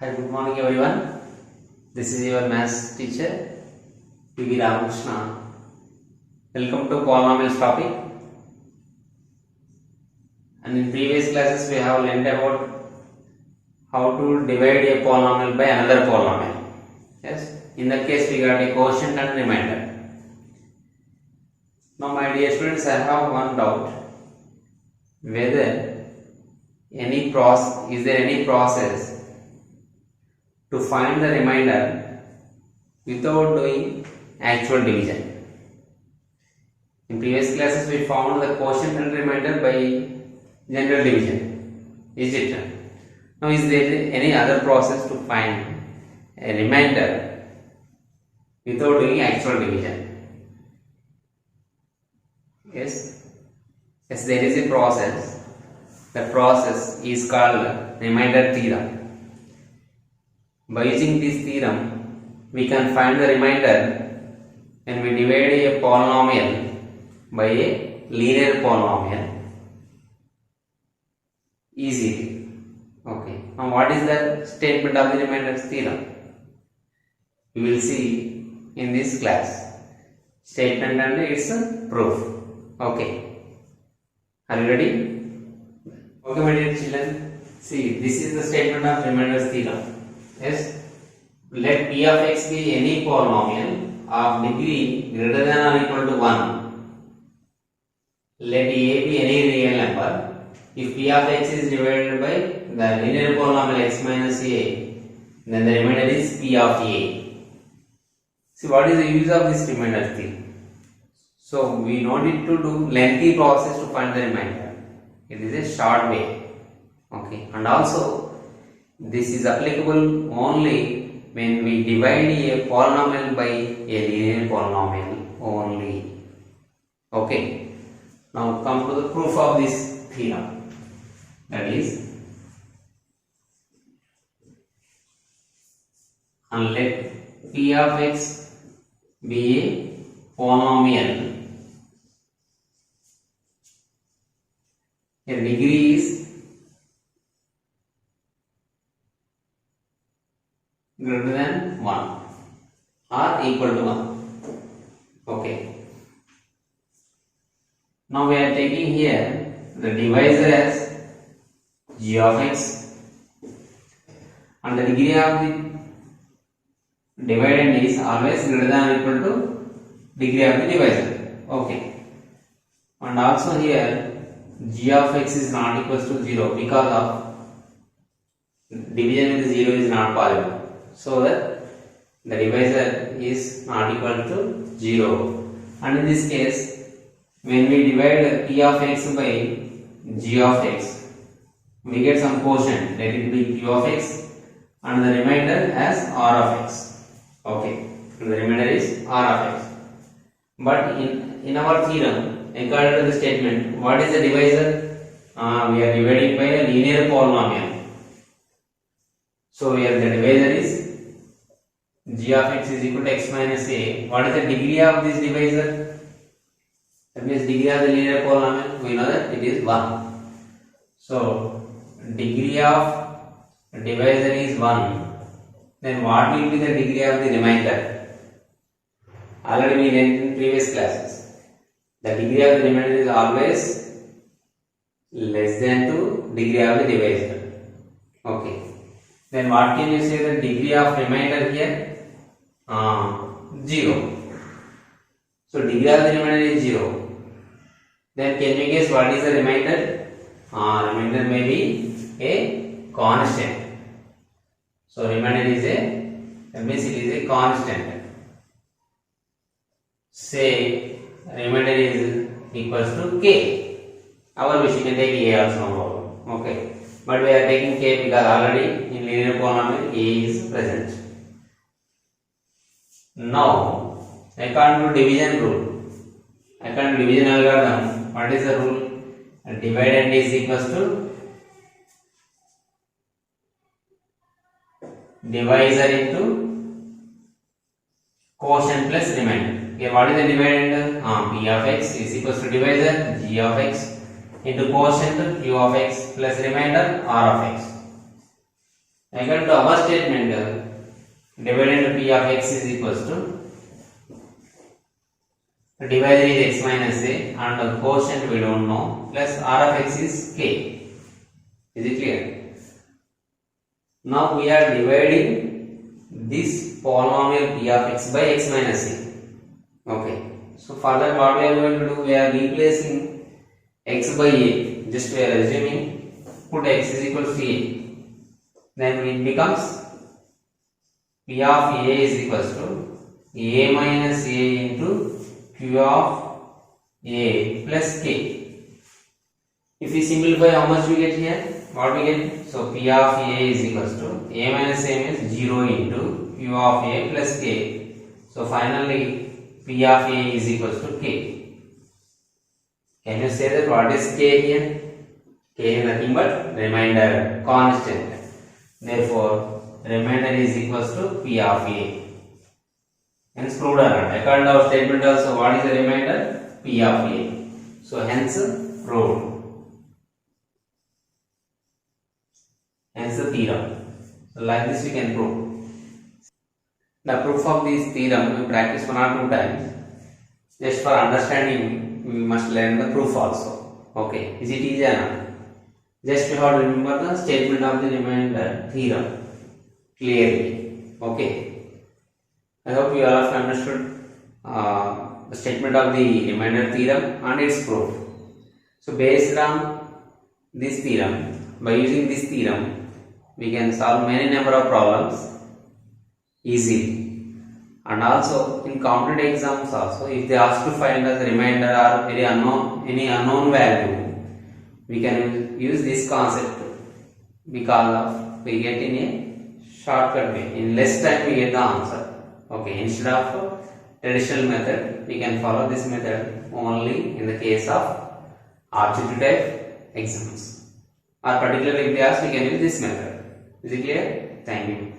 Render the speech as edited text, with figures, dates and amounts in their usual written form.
Hi, good morning everyone. This is your maths teacher P.V. Ramakrishna. Welcome to polynomials topic. And in previous classes we have learned about how to divide a polynomial by another polynomial. Yes, in that case we got a quotient and remainder. Now my dear students, I have one doubt whether is there any process to find the remainder without doing actual division. In previous classes we found the quotient and remainder by general division. Is it? Now is there any other process to find a remainder without doing actual division? Yes, there is a process. The process is called remainder theorem. By using this theorem, we can find the remainder when we divide a polynomial by a linear polynomial easily. Okay. Now, what is the statement of the remainder theorem? We will see in this class. Statement and its proof. Okay. Are you ready? Okay, my dear children. See, this is the statement of remainder theorem. Yes, let p of x be any polynomial of degree greater than or equal to 1. Let a be any real number. If p of x is divided by the linear polynomial x minus a, then the remainder is p of a. See, what is the use of this remainder theorem? So, we don't need to do lengthy process to find the remainder. It is a short way. Okay, and also this is applicable only when we divide a polynomial by a linear polynomial only. Okay. Now come to the proof of this theorem. That is, and let p of x be a polynomial. Here degree is greater than 1 or equal to 1. Okay. Now we are taking here the divisor as g of x and the degree of the dividend is always greater than or equal to degree of the divisor. Okay. And also here g of x is not equal to 0 because of division with 0 is not possible. So that the divisor is not equal to 0, and in this case when we divide p of x by g of x, we get some quotient, let it be q of x, and the remainder as r of x. Okay, and the remainder is r of x. But in our theorem, according to the statement, what is the divisor? We are dividing by a linear polynomial. So here the divisor is g of x is equal to x minus a. What is the degree of this divisor? That means degree of the linear polynomial. We know that it is 1. So degree of divisor is 1. Then what will be the degree of the remainder? Already we learned in previous classes. The degree of the remainder is always less than 2 degree of the divisor. Okay. Then what can you say the degree of remainder here? 0. So degree of the remainder is 0. Then can you guess what is the remainder? Remainder may be a constant. So remainder is that means it is a constant. Say remainder is equals to k. Our wish you can take a also no problem. Okay. But we are taking k because already in linear polynomial a is present. Now, according to division rule, according to division algorithm, what is the rule? Dividend is equals to divisor into quotient plus remainder. Okay, what is the dividend? P of x is equals to divisor g of x into quotient q of x plus remainder r of x. According to our statement, dividend P of x is equals to divisor is x minus a and the quotient we don't know plus r of x is k. Is it clear? Now we are dividing this polynomial P of x by x minus a. Okay. So for that what we are going to do? We are replacing x by a. Just we are assuming put x is equal to a. Then it becomes P of a is equals to a minus a into Q of a plus k. If we simplify, how much we get here? What we get? So P of a is equals to a minus a means 0 into Q of a plus k. So finally P of a is equals to k. Can you say that what is k here? K is nothing but remainder constant. Therefore remainder is equals to P of a. Hence proved or not. According to our statement also, what is the remainder? P of a. So hence proved. Hence the theorem. So like this we can prove. The proof of this theorem we practice 1 or 2 times. Just for understanding, we must learn the proof also. Okay. Is it easy or not? Just we have to remember the statement of the remainder theorem clearly. Okay. I hope you all have understood the statement of the remainder theorem and its proof. So based on this theorem, by using this theorem, we can solve many number of problems easily. And also in competitive exams also, if they ask to find the remainder or any unknown value, we can use this concept because of we get in a shortcut way. In less time we get the answer. Okay, instead of traditional method, we can follow this method only in the case of RTQ type exams. Or particularly if they ask, we can use this method. Is it clear? Thank you.